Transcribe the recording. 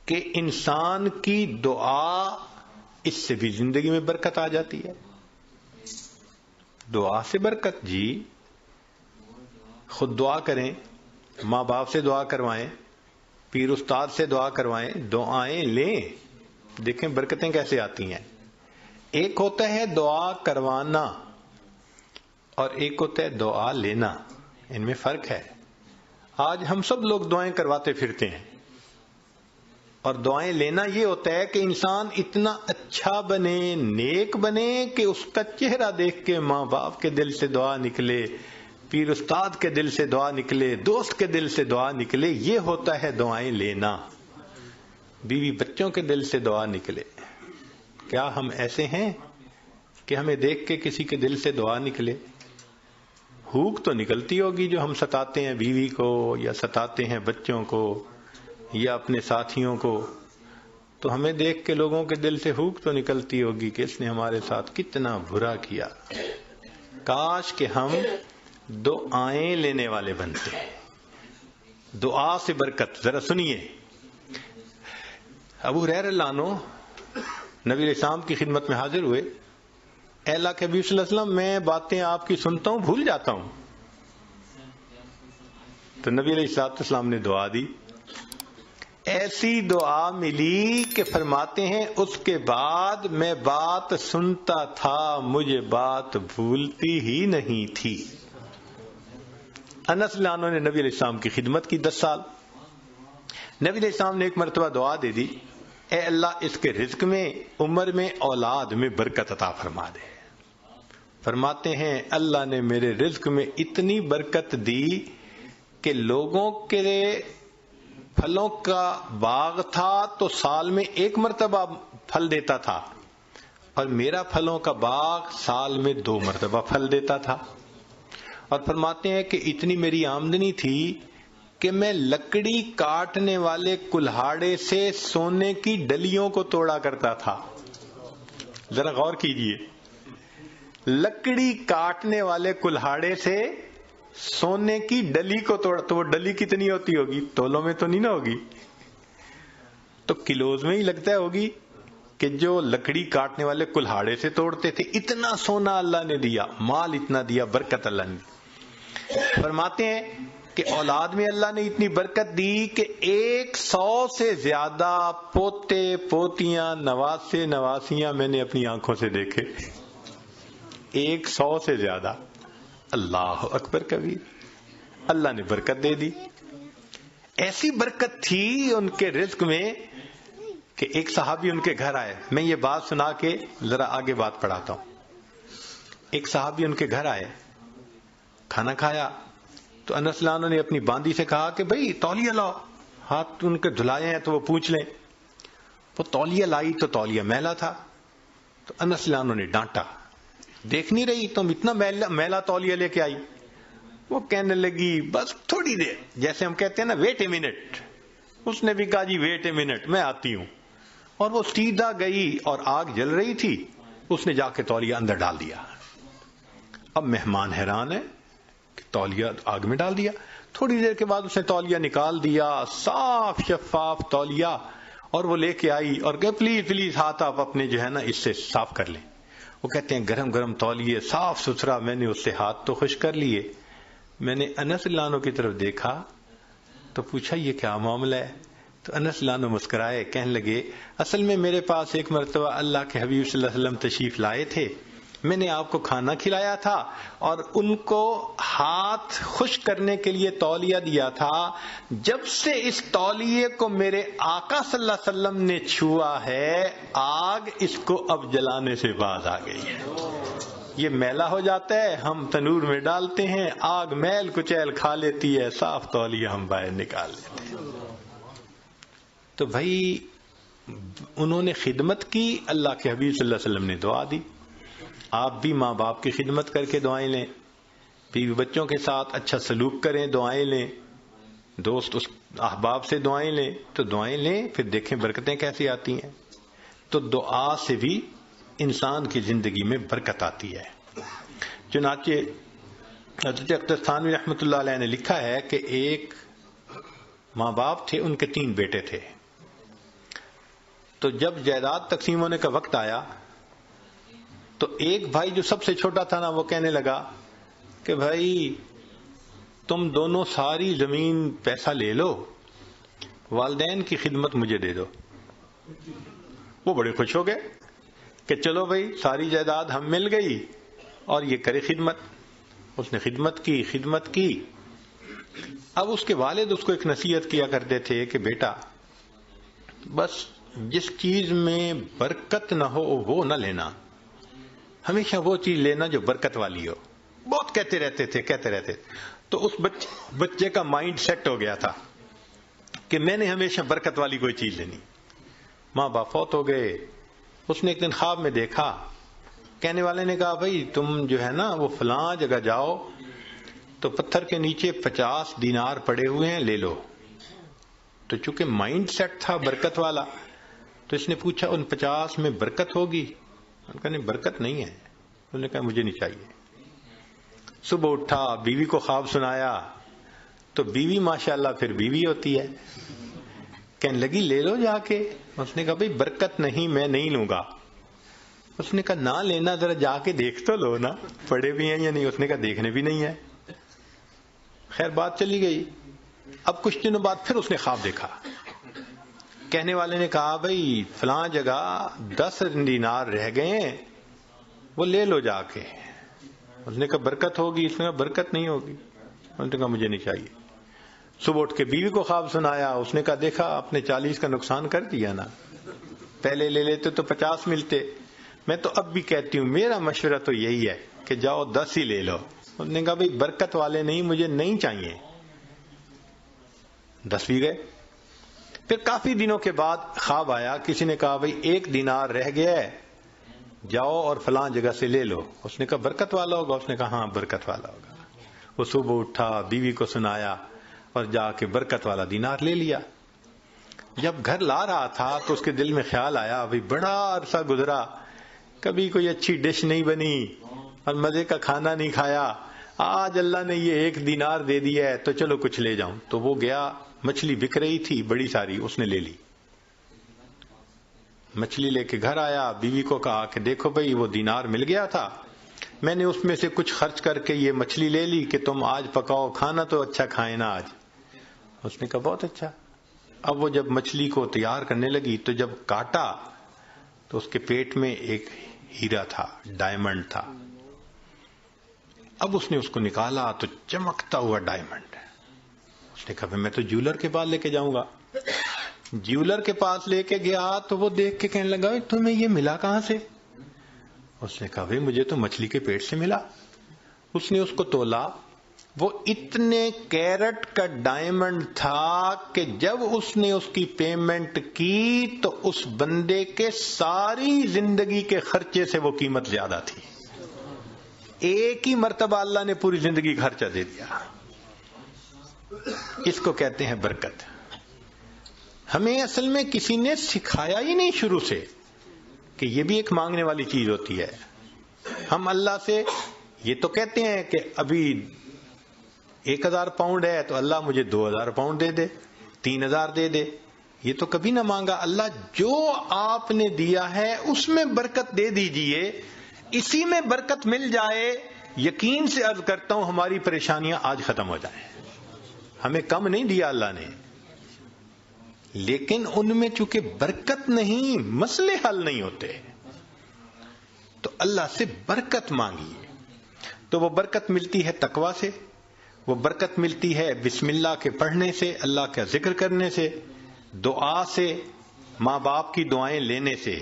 کہ انسان کی دعا، اس سے بھی زندگی میں برکت آ جاتی ہے. دعا سے برکت، جی خود دعا کریں، ماں باپ سے دعا کروائیں، پیر استاد سے دعا کروائیں، دعائیں لیں، دیکھیں برکتیں کیسے آتی ہیں. ایک ہوتا ہے دعا کروانا اور ایک ہوتا ہے دعا لینا، ان میں فرق ہے. آج ہم سب لوگ دعائیں کرواتے پھرتے ہیں، اور دعائیں لینا یہ ہوتا ہے کہ انسان اتنا اچھا بنے، نیک بنے کہ اس کا چہرہ دیکھ کے ماں باپ کے دل سے دعا نکلے، پیر استاد کے دل سے دعا نکلے، دوست کے دل سے دعا نکلے. یہ ہوتا ہے دعائیں لینا. بیوی بچوں کے دل سے دعا نکلے. کیا ہم ایسے ہیں کہ ہمیں دیکھ کے کسی کے دل سے دعا نکلے؟ ہوک تو نکلتی ہوگی جو ہم ستاتے ہیں بیوی کو یا ستاتے ہیں بچوں کو یا اپنے ساتھیوں کو، تو ہمیں دیکھ کے لوگوں کے دل سے ہوک تو نکلتی ہوگی کہ اس نے ہمارے ساتھ کتنا برا کیا. کاش کہ ہم دعائیں لینے والے بنتے ہیں. دعا سے برکت. ذرا سنیے، ابو ہریرہ رضی اللہ عنہ نبی علیہ السلام کی خدمت میں حاضر ہوئے. اے اللہ کے حبیب صلی اللہ علیہ وسلم، میں باتیں آپ کی سنتا ہوں بھول جاتا ہوں. تو نبی علیہ السلام نے دعا دی. ایسی دعا ملی کہ فرماتے ہیں اس کے بعد میں بات سنتا تھا، مجھے بات بھولتی ہی نہیں تھی. انس رضی اللہ عنہ نے نبی علیہ السلام کی خدمت کی 10 سال. نبی علیہ السلام نے ایک مرتبہ دعا دے دی، اے اللہ اس کے رزق میں، عمر میں، اولاد میں برکت عطا فرما دے. فرماتے ہیں اللہ نے میرے رزق میں اتنی برکت دی کہ لوگوں کے پھلوں کا باغ تھا تو سال میں ایک مرتبہ پھل دیتا تھا، اور میرا پھلوں کا باغ سال میں 2 مرتبہ پھل دیتا تھا. اور فرماتے ہیں کہ اتنی میری آمدنی تھی کہ میں لکڑی کاٹنے والے کلہاڑے سے سونے کی ڈلیوں کو توڑا کرتا تھا. ذرا غور کیجئے، لکڑی کاٹنے والے کلہاڑے سے سونے کی ڈلی کو توڑا. تو وہ ڈلی کتنی ہوتی ہوگی؟ تولوں میں تو نہیں نہ ہوگی، تو کلوز میں ہی لگتا ہوگی کہ جو لکڑی کاٹنے والے کلہاڑے سے توڑتے تھے. اتنا سونا اللہ نے دیا، مال اتنا دیا، برکت اللہ نے. فرماتے ہیں کہ اولاد میں اللہ نے اتنی برکت دی کہ 100 سے زیادہ پوتے پوتیاں نواسے نواسیاں میں نے اپنی آنکھوں سے دیکھے. 100 سے زیادہ. اللہ اکبر کبیر. اللہ نے برکت دے دی. ایسی برکت تھی ان کے رزق میں کہ ایک صحابی ان کے گھر آئے. میں یہ بات سنا کے ذرا آگے بات پڑھاتا ہوں. ایک صحابی ان کے گھر آئے، کھانا کھایا تو انس رضی اللہ عنہ نے اپنی باندی سے کہا کہ بھئی تولیہ لاؤ. ہاتھ ان کے دھلائے ہیں تو وہ پوچھ لیں. وہ تولیہ لائی تو تولیہ میلا تھا. تو انس رضی اللہ عنہ نے ڈانٹا، دیکھ نہیں رہی تم اتنا میلا تولیہ لے کے آئی؟ وہ کہنے لگی بس تھوڑی دیر، جیسے ہم کہتے ہیں نا ویٹ اے منٹ. اس نے بھی کہا جی ویٹ اے منٹ، میں آتی ہوں. اور وہ سیدھا گئی اور آگ جل رہی تھی، اس نے جا کے تولیہ اندر ڈال دیا. اب مہمان حیران ہے کہ تولیہ آگ میں ڈال دیا. تھوڑی دیر کے بعد اس نے تولیہ نکال دیا، صاف شفاف تولیہ، اور وہ لے کے آئی اور کہ پلیز پلیز ہاتھ آپ اپنے جو ہے نا اس سے صاف کر لیں. وہ کہتے ہیں گرم گرم تولیے، صاف ستھرا. میں نے اس سے ہاتھ تو خشک کر لیے. میں نے انس رضی اللہ عنہ کی طرف دیکھا تو پوچھا یہ کیا معاملہ ہے؟ تو انس رضی اللہ عنہ مسکرائے، کہنے لگے اصل میں میرے پاس ایک مرتبہ اللہ کے حبیب صلی اللہ علیہ وسلم تشریف لائے تھے، میں نے آپ کو کھانا کھلایا تھا اور ان کو ہاتھ خشک کرنے کے لیے تولیہ دیا تھا. جب سے اس تولیے کو میرے آقا صلی اللہ علیہ وسلم نے چھوا ہے، آگ اس کو اب جلانے سے باز آ گئی ہے. یہ میلا ہو جاتا ہے، ہم تنور میں ڈالتے ہیں، آگ میل کچیل کھا لیتی ہے، صاف تولیہ ہم باہر نکال لیتے ہیں. تو بھائی انہوں نے خدمت کی، اللہ کے حبیب صلی اللہ علیہ وسلم نے دعا دی. آپ بھی ماں باپ کی خدمت کر کے دعائیں لیں، بیوی بچوں کے ساتھ اچھا سلوک کریں، دعائیں لیں، دوست احباب سے دعائیں لیں. تو دعائیں لیں، پھر دیکھیں برکتیں کیسی آتی ہیں. تو دعا سے بھی انسان کی زندگی میں برکت آتی ہے. چنانچہ حضرت اختر ثانوی رحمۃ اللہ علیہ نے لکھا ہے کہ ایک ماں باپ تھے، ان کے 3 بیٹے تھے. تو جب جائیداد تقسیم ہونے کا وقت آیا تو ایک بھائی جو سب سے چھوٹا تھا نا، وہ کہنے لگا کہ بھائی تم دونوں ساری زمین پیسہ لے لو، والدین کی خدمت مجھے دے دو۔ وہ بڑے خوش ہو گئے کہ چلو بھائی ساری جائیداد ہم مل گئی اور یہ کرے خدمت۔ اس نے خدمت کی۔ اب اس کے والد اس کو ایک نصیحت کیا کرتے تھے کہ بیٹا بس جس چیز میں برکت نہ ہو وہ نہ لینا، ہمیشہ وہ چیز لینا جو برکت والی ہو۔ بہت کہتے رہتے تھے۔ تو اس بچے کا مائنڈ سیٹ ہو گیا تھا کہ میں نے ہمیشہ برکت والی کوئی چیز لینی۔ ماں باپ فوت ہو گئے۔ اس نے ایک دن خواب میں دیکھا، کہنے والے نے کہا بھائی تم جو ہے نا وہ فلاں جگہ جاؤ تو پتھر کے نیچے 50 دینار پڑے ہوئے ہیں، لے لو۔ تو چونکہ مائنڈ سیٹ تھا برکت والا، تو اس نے پوچھا ان 50 میں برکت ہوگی؟ انہوں نے کہا نہیں برکت نہیں ہے۔ انہوں نے کہا مجھے نہیں چاہیے۔ صبح اٹھا، بیوی کو خواب سنایا، تو بیوی ماشاءاللہ پھر بیوی ہوتی ہے، کہنے لگی لے لو جا کے۔ اس نے کہا بھائی برکت نہیں، میں نہیں لوں گا۔ اس نے کہا نہ لینا، ذرا جا کے دیکھ تو لو نا پڑے بھی ہیں یا نہیں۔ اس نے کہا دیکھنے بھی نہیں ہے۔ خیر بات چلی گئی۔ اب کچھ دنوں بعد پھر اس نے خواب دیکھا، کہنے والے نے کہا بھائی فلاں جگہ 10 دینار رہ گئے ہیں، وہ لے لو جا کے۔ اس نے کہا برکت ہوگی؟ اس نے کہا برکت نہیں ہوگی۔ اس نے کہا مجھے نہیں چاہیے۔ صبح اٹھ کے بیوی کو خواب سنایا، اس نے کہا دیکھا آپ نے 40 کا نقصان کر دیا نا، پہلے لے لیتے تو 50 ملتے۔ میں تو اب بھی کہتی ہوں میرا مشورہ تو یہی ہے کہ جاؤ 10 ہی لے لو۔ اس نے کہا بھائی برکت والے نہیں، مجھے نہیں چاہیے۔ 10 بھی گئے۔ پھر کافی دنوں کے بعد خواب آیا، کسی نے کہا بھائی 1 دینار رہ گیا ہے، جاؤ اور فلاں جگہ سے لے لو۔ اس نے کہا برکت والا ہوگا؟ اس نے کہا ہاں برکت والا ہوگا۔ وہ صبح اٹھا، بیوی کو سنایا اور جا کے برکت والا دینار لے لیا۔ جب گھر لا رہا تھا تو اس کے دل میں خیال آیا بھائی بڑا عرصہ گزرا، کبھی کوئی اچھی ڈش نہیں بنی اور مزے کا کھانا نہیں کھایا، آج اللہ نے یہ 1 دینار دے دیا ہے تو چلو کچھ لے جاؤں۔ تو وہ گیا، مچھلی بک رہی تھی بڑی ساری، اس نے لے لی۔ مچھلی لے کے گھر آیا، بیوی کو کہا کہ دیکھو بھئی وہ دینار مل گیا تھا، میں نے اس میں سے کچھ خرچ کر کے یہ مچھلی لے لی کہ تم آج پکاؤ، کھانا تو اچھا کھائے نا آج۔ اس نے کہا بہت اچھا۔ اب وہ جب مچھلی کو تیار کرنے لگی تو جب کاٹا تو اس کے پیٹ میں ایک ہیرا تھا، ڈائمنڈ تھا۔ اب اس نے اس کو نکالا تو چمکتا ہوا ڈائمنڈ۔ اس نے کہا میں تو جیولر کے پاس لے کے جاؤں گا۔ جیولر کے پاس لے کے گیا تو وہ دیکھ کے کہنے لگا تمہیں یہ ملا کہاں سے؟ اس نے کہا بھائی مجھے تو مچھلی کے پیٹ سے ملا۔ اس نے اس کو تولا، وہ اتنے کیرٹ کا ڈائمنڈ تھا کہ جب اس نے اس کی پیمنٹ کی تو اس بندے کے ساری زندگی کے خرچے سے وہ قیمت زیادہ تھی۔ ایک ہی مرتبہ اللہ نے پوری زندگی خرچہ دے دیا۔ اس کو کہتے ہیں برکت۔ ہمیں اصل میں کسی نے سکھایا ہی نہیں شروع سے کہ یہ بھی ایک مانگنے والی چیز ہوتی ہے۔ ہم اللہ سے یہ تو کہتے ہیں کہ ابھی 1000 پاؤنڈ ہے تو اللہ مجھے 2000 پاؤنڈ دے دے، 3000 دے دے۔ یہ تو کبھی نہ مانگا، اللہ جو آپ نے دیا ہے اس میں برکت دے دیجئے، اسی میں برکت مل جائے۔ یقین سے عرض کرتا ہوں ہماری پریشانیاں آج ختم ہو جائیں۔ ہمیں کم نہیں دیا اللہ نے، لیکن ان میں چونکہ برکت نہیں، مسئلے حل نہیں ہوتے، تو اللہ سے برکت مانگیے۔ تو وہ برکت ملتی ہے تقویٰ سے، وہ برکت ملتی ہے بسم اللہ کے پڑھنے سے، اللہ کا ذکر کرنے سے، دعا سے، ماں باپ کی دعائیں لینے سے۔